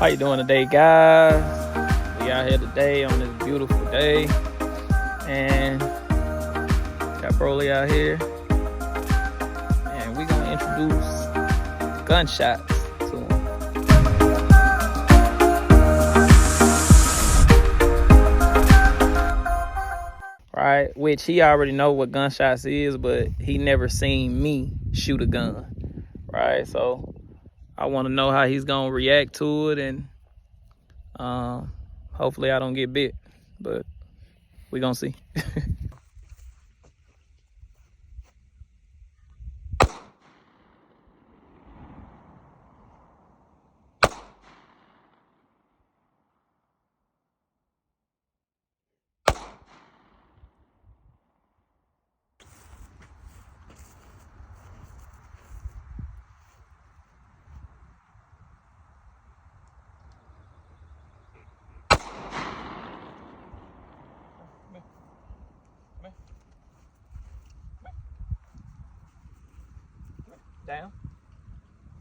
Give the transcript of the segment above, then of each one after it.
How you doing today, guys? We out here today on this beautiful day, and got Broly out here, and we gonna introduce gunshots to him. Right, which he already know what gunshots is, but he never seen me shoot a gun. Right, so I want to know how he's gonna react to it, and hopefully I don't get bit, but we gonna see. Down,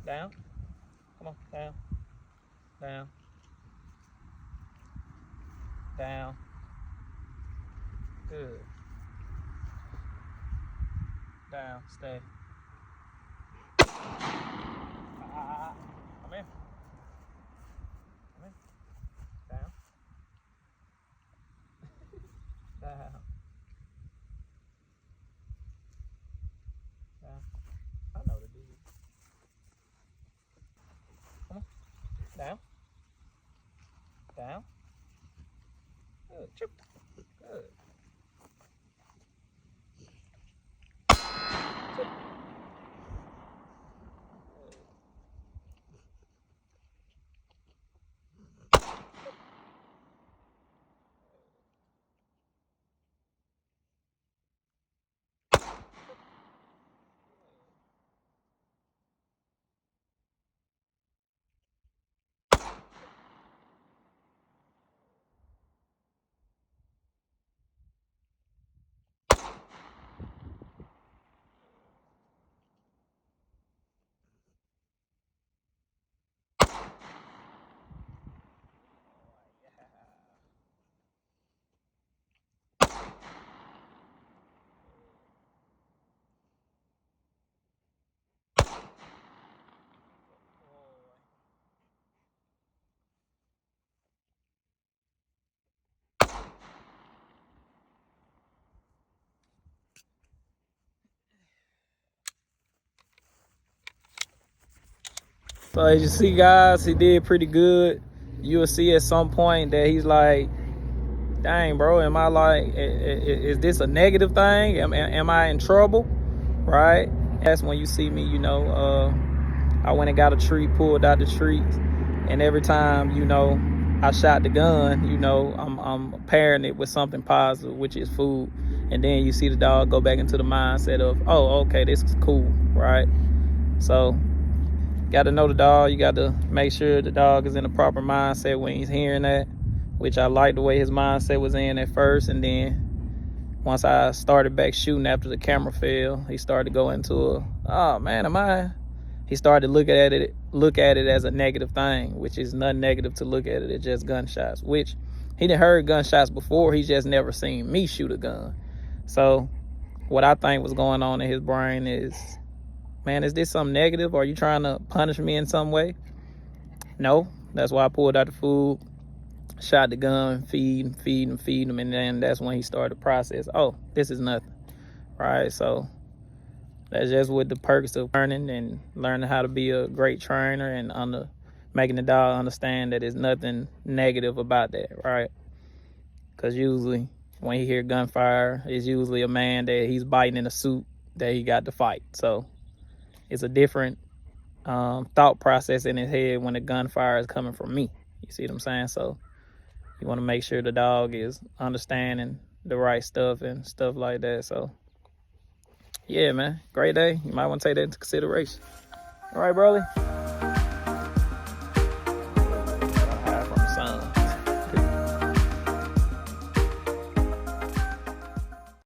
down, come on, down, down, down, good, down, stay, come in, down, down, down, I know the dude, come on, down, down, good, chip, good. So as you see, guys, he did pretty good. You'll see at some point that he's like, dang, bro, am I like, is this a negative thing? Am I in trouble? Right? That's when you see me, I went and got a tree, pulled out the tree, and every time, I shot the gun, I'm pairing it with something positive, which is food. And then you see the dog go back into the mindset of, oh, okay, this is cool, right? So got to know the dog. You got to make sure the dog is in the proper mindset when he's hearing that, which I like the way his mindset was in at first. And then once I started back shooting after the camera fell, he started to go into oh man, he started to look at it as a negative thing, which is nothing negative to look at it. It's just gunshots, which he done heard gunshots before. He just never seen me shoot a gun. So what I think was going on in his brain is, man, is this something negative? Are you trying to punish me in some way? No, that's why I pulled out the food, shot the gun, feed him, and then that's when he started the process. Oh, this is nothing, right? So that's just with the perks of learning how to be a great trainer and making the dog understand that there's nothing negative about that, right? Because usually when he hear gunfire, it's usually a man that he's biting in a suit that he got to fight. So it's a different thought process in his head when the gunfire is coming from me. You see what I'm saying? So you want to make sure the dog is understanding the right stuff and stuff like that. So yeah, man, great day. You might want to take that into consideration. All right, Broly.